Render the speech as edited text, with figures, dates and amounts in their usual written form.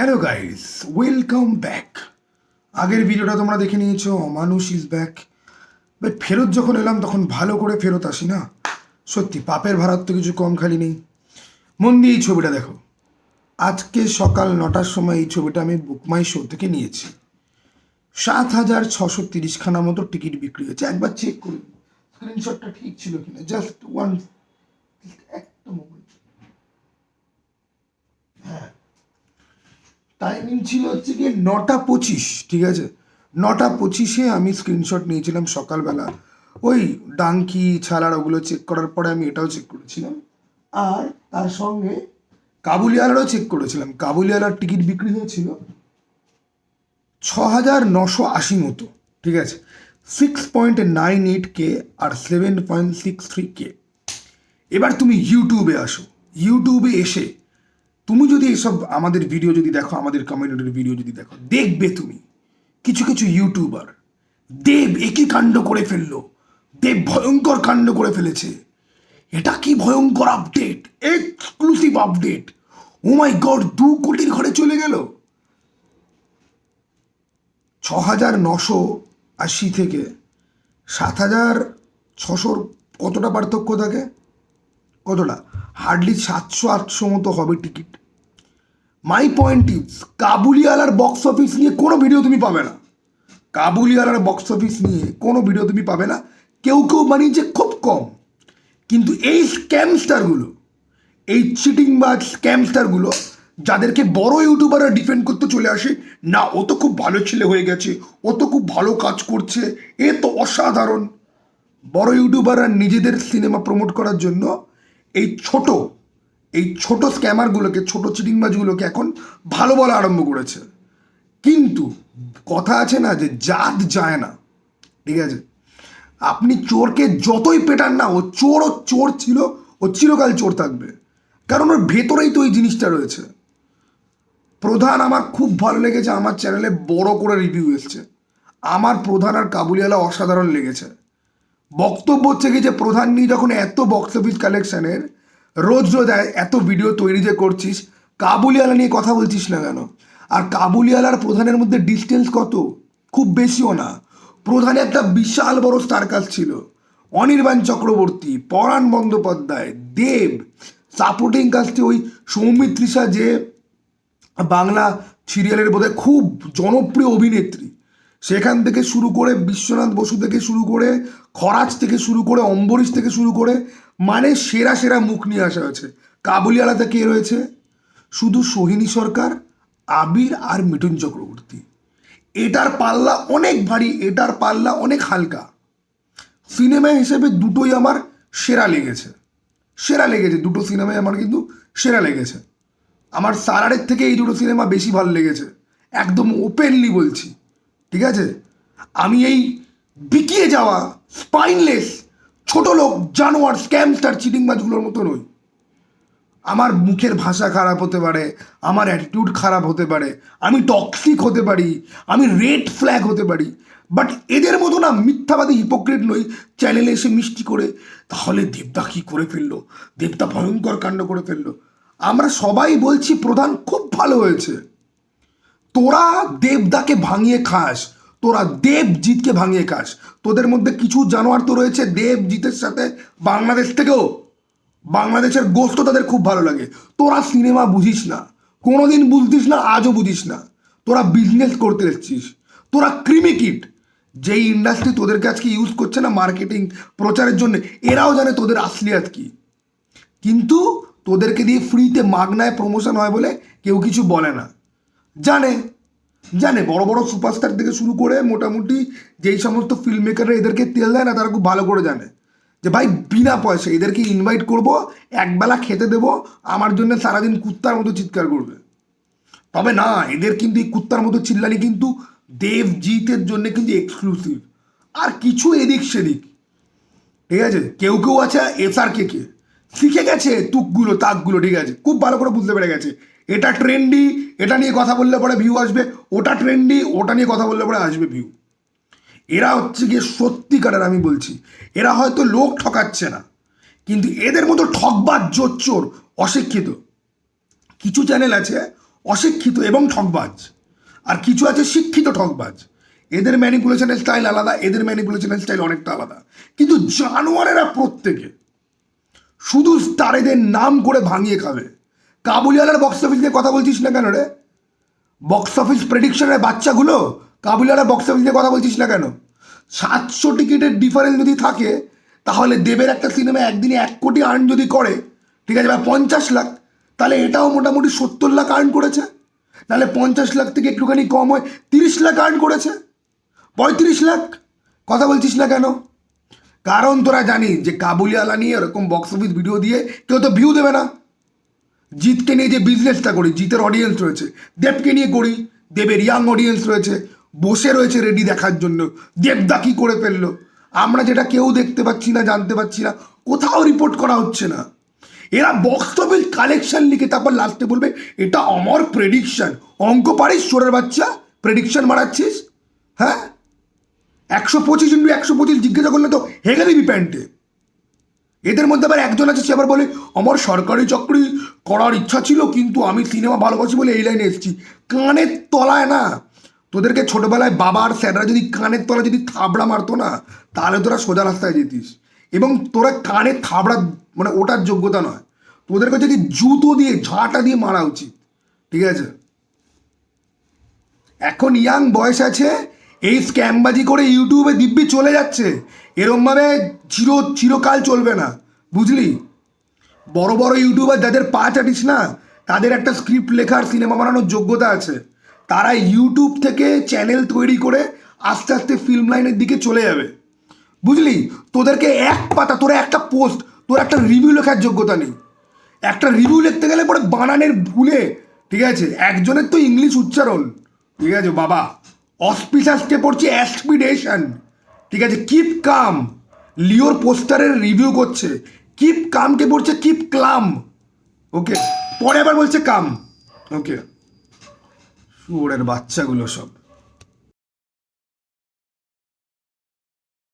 Hello guys, welcome back. আগের ভিডিওটা তোমরা দেখে নিয়েছো, অমানুষ ইজ ব্যাক। বাট ফেরত যখন এলাম তখন ভালো করে ফেরত আসি না। সত্যি পাপের ভাড়ার তো কিছু কম খালি নেই। মন দিয়ে এই ছবিটা দেখো। আজকে সকাল 9টার সময় এই ছবিটা আমি বুকমাই শো থেকে নিয়েছি। 7,630খানা মতো টিকিট বিক্রি হয়েছে। একবার চেক করুন স্ক্রিনশটটা ঠিক ছিল কিনা, জাস্ট ওয়ান, একটা মোমেন্ট। টাইমিং ছিল হচ্ছে গিয়ে 9টা 25, ঠিক আছে। 9টা 25-এ আমি স্ক্রিনশট নিয়েছিলাম সকালবেলা। ওই ডাঙ্কি ছালার ওগুলো চেক করার পরে আমি এটাও চেক করেছিলাম। আর তার সঙ্গে কাবুলিওয়ালারও চেক করেছিলাম। কাবুলিওয়ালার টিকিট বিক্রি হয়েছিল 6,980 মতো, ঠিক আছে। 6.98K আর 7.63K। এবার তুমি ইউটিউবে আসো। ইউটিউবে এসে তুমি যদি এসব আমাদের ভিডিও যদি দেখো, আমাদের কমিউনিটির ভিডিও যদি দেখো, দেখবে তুমি কিছু কিছু ইউটিউবার দেব একই কাণ্ড করে ফেললো, দেব ভয়ঙ্কর কাণ্ড করে ফেলেছে, এটা কি ভয়ঙ্কর আপডেট, এক্সক্লুসিভ আপডেট, ও মাই গড, 2 কোটির ঘরে চলে গেল। 6,980 থেকে 7,600 কতটা পার্থক্য থাকে? কতটা? হার্ডলি 700-800 মতো হবে টিকিট। মাই পয়েন্ট ইজ, কাবুলিওয়ালার বক্স অফিস নিয়ে কোনো ভিডিও তুমি পাবে না। কাবুলিওয়ালার বক্স অফিস নিয়ে কোনো ভিডিও তুমি পাবে না। কেউ কেউ বানিয়েছে খুব কম, কিন্তু এই স্ক্যামস্টারগুলো, এই চিটিং বা স্ক্যামস্টারগুলো, যাদেরকে বড় ইউটিউবাররা ডিফেন্ড করতে চলে আসে, না ও তো খুব ভালো ছেলে হয়ে গেছে, ও তো খুব ভালো কাজ করছে, এ তো অসাধারণ। বড় ইউটিউবাররা নিজেদের সিনেমা প্রমোট করার জন্য এই ছোট স্ক্যামারগুলোকে, ছোট চিটিংবাজগুলোকে এখন ভালো বলা আরম্ভ করেছে। কিন্তু কথা আছে না যে জাত যায় না, ঠিক আছে। আপনি চোরকে যতই পেটান না, ও চোর ছিল, ও চিরকাল চোর থাকবে, কারণ ওর ভেতরেই তো এই জিনিসটা রয়েছে। প্রধান আমার খুব ভালো লেগেছে, আমার চ্যানেলে বড় করে রিভিউ এসছে। আমার প্রধান আর কাবুলিওয়ালা অসাধারণ লেগেছে। বক্তব্য হচ্ছে কি যে প্রধান নিয়ে যখন এত বক্স অফিস কালেকশনের রোজ রোজ এত ভিডিও তৈরি যে করছিস, কাবুলিওয়ালা নিয়ে কথা বলছিস না কেন? আর কাবুলিওয়ালার প্রধানের মধ্যে ডিস্টেন্স কত? খুব বেশিও না। প্রধানে একটা বিশাল বড় স্টার কাস্ট ছিল, অনির্বাণ চক্রবর্তী, পরাণ বন্দ্যোপাধ্যায়, দেব, সাপোর্টিং কাস্টে ওই সৌমিত্রিষা, যে বাংলা সিরিয়ালের বোধহয় খুব জনপ্রিয় অভিনেত্রী, সেখান থেকে শুরু করে বিশ্বনাথ বসু থেকে শুরু করে, খরাজ থেকে শুরু করে, অম্বরীশ থেকে শুরু করে, মানে সেরা সেরা মুখ নিয়ে আসা হয়েছে। কাবুলিওয়ালাতে কে রয়েছে? শুধু সোহিনী সরকার, আবির আর মিঠুন চক্রবর্তী। এটার পাল্লা অনেক ভারী, এটার পাল্লা অনেক হালকা। সিনেমা হিসেবে দুটোই আমার সেরা লেগেছে। দুটো সিনেমাই আমার কিন্তু সেরা লেগেছে। আমার সারারের থেকে এই দুটো সিনেমা বেশি ভালো লেগেছে, একদম ওপেনলি বলছি, ঠিক আছে। আমি এই বিকিয়ে যাওয়া স্পাইনলেস ছোট লোক জানোয়ার স্ক্যামস্টার চিটিংবাজগুলোর মতো নই। আমার মুখের ভাষা খারাপ হতে পারে, আমার অ্যাটিটিউড খারাপ হতে পারে, আমি টক্সিক হতে পারি, আমি রেড ফ্ল্যাগ হতে পারি, বাট এদের মতো না মিথ্যাবাদী হিপোক্রেট নই চ্যানেলে এসে মিষ্টি করে তাহলে দেবদা কী করে ফেললো, দেবদা ভয়ঙ্কর কাণ্ড করে ফেললো। আমরা সবাই বলছি প্রধান খুব ভালো হয়েছে। তোরা দেবদাকে ভাঙিয়ে খাস, তোরা দেবজিৎকে ভাঙিয়ে খাস। তোদের মধ্যে কিছু জানোয়ার তো রয়েছে দেবজিতের সাথে, বাংলাদেশ থেকেও, বাংলাদেশের গোস্ত তাদের খুব ভালো লাগে। তোরা সিনেমা বুঝিস না, কোনোদিন বুঝতিস না, আজও বুঝিস না। তোরা বিজনেস করতে এসছিস, তোরা ক্রিমিকিট। যেই ইন্ডাস্ট্রি তোদেরকে আজকে ইউজ করছে না মার্কেটিং প্রচারের জন্য, এরাও জানে তোদের আসলিয়াত কি। কিন্তু তোদেরকে দিয়ে ফ্রিতে মাগনায় প্রমোশন হয় বলে কেউ কিছু বলে না। জানে জানে বড় বড় সুপারস্টার থেকে শুরু করে মোটামুটি যেই সমস্ত ফিল্ম মেকাররা এদেরকে তেল দেয় না, তারা খুব ভালো করে জানে যে ভাই বিনা পয়সা এদেরকে ইনভাইট করব, একবেলা খেতে দেবো, আমার জন্য সারাদিন কুত্তার মতো চিৎকার করবে। তবে না, এদের কিন্তু এই কুত্তার মতো চিল্লানি কিন্তু দেবজিতের জন্য কিন্তু এক্সক্লুসিভ। আর কিছু এদিক সেদিক, ঠিক আছে। কেউ কেউ আছে SRK শিখে গেছে তুকগুলো তাকগুলো, ঠিক আছে, খুব ভালো করে বুঝতে পেরে গেছে এটা ট্রেন্ডি, এটা নিয়ে কথা বললে পরে ভিউ আসবে, ওটা ট্রেন্ডি, ওটা নিয়ে কথা বললে পরে আসবে ভিউ। এরা হচ্ছে গিয়ে সত্যিকারের, আমি বলছি, এরা হয়তো লোক ঠকাচ্ছে না, কিন্তু এদের মতো ঠকবাজ জোচ্চোর অশিক্ষিত কিছু চ্যানেল আছে, অশিক্ষিত এবং ঠকবাজ, আর কিছু আছে শিক্ষিত ঠকবাজ। এদের ম্যানিপুলেশনের স্টাইল আলাদা, এদের ম্যানিপুলেশনের স্টাইল অনেকটা আলাদা, কিন্তু জানোয়ারেরা প্রত্যেকে শুধু স্টারেদের নাম করে ভাঙিয়ে খাবে। কাবুলিওয়ালার বক্স অফিস নিয়ে কথা বলছিস না কেন রে? বক্স অফিস প্রেডিকশনের বাচ্চাগুলো, কাবুলিওয়ালার বক্স অফিস নিয়ে কথা বলছিস না কেন? 700 টিকিটের ডিফারেন্স যদি থাকে, তাহলে দেবের একটা সিনেমা একদিনে 1 কোটি আর্ন যদি করে, ঠিক আছে, বা 50 লাখ, তাহলে এটাও মোটামুটি 70 লাখ আর্ন করেছে। তাহলে 50 লাখ থেকে একটুখানি কম হয় 30 লাখ আর্ন করেছে, 35 লাখ। কথা বলছিস না কেন? কারণ তোরা জানিস যে কাবুলিওয়ালা নিয়ে এরকম বক্স অফিস ভিডিও দিয়ে কেউ তো ভিউ দেবে না। জিতকে নিয়ে যে বিজনেসটা করি, জিতের অডিয়েন্স রয়েছে, দেবকে নিয়ে করি, দেবের ইয়াং অডিয়েন্স রয়েছে, বসে রয়েছে রেডি দেখার জন্য দেবদা কী করে ফেললো। আমরা যেটা কেউ দেখতে পাচ্ছি না, জানতে পারছি না, কোথাও রিপোর্ট করা হচ্ছে না। এরা বক্স অফিস কালেকশন লিখে তারপর লাস্টে বলবে এটা আমার প্রেডিকশন। অঙ্ক পারিস চোরের বাচ্চা? প্রেডিকশন মারাচ্ছিস? হ্যাঁ, 125 × 125 জিজ্ঞাসা করলে তো হেগে দিবি প্যান্টে। এদের মধ্যে আবার একজন আছে, সে আবার বলে আমার সরকারি চাকরি করার ইচ্ছা ছিল, কিন্তু আমি সিনেমা ভালোবাসি বলে এই লাইনে এসেছি। কানের তলায় না, তোদেরকে ছোটবেলায় বাবার স্যাররা যদি কানের তলায় যদি থাবড়া মারতো না, তাহলে তোরা সোজা রাস্তায় যেতিস। এবং তোরা কানে থাবড়া মানে ওটার যোগ্যতা নয়, তোদেরকে যদি জুতো দিয়ে ঝাঁটা দিয়ে মারা উচিত। ঠিক আছে, এখন ইয়াং বয়স আছে, এই স্ক্যামবাজি করে ইউটিউবে দিব্যি চলে যাচ্ছে। এরমভাবে চিরকাল চলবে না, বুঝলি? বড় বড় ইউটিউবার যাদের পা চাটিস না, তাদের একটা স্ক্রিপ্ট লেখার সিনেমা বানানোর যোগ্যতা আছে। তারা ইউটিউব থেকে চ্যানেল তৈরি করে আস্তে আস্তে ফিল্ম লাইনের দিকে চলে যাবে, বুঝলি? তোদেরকে এক পাতা, তোরা একটা পোস্ট, তোর একটা রিভিউ লেখার যোগ্যতা নেই। একটা রিভিউ লিখতে গেলে পরে বানানের ভুলে, ঠিক আছে, একজনের তো ইংলিশ উচ্চারণ, ঠিক আছে বাবা, অসপিসাসকে পড়ছে অ্যাসপিডেশন, ঠিক আছে, কিপ কাম। লিওর পোস্টারের রিভিউ করছে, কিপ কামকে পড়ছে কিপ ক্লাম, ওকে, পরে আবার বলছে কাম, ওকে। শুয়োরের বাচ্চাগুলো সব।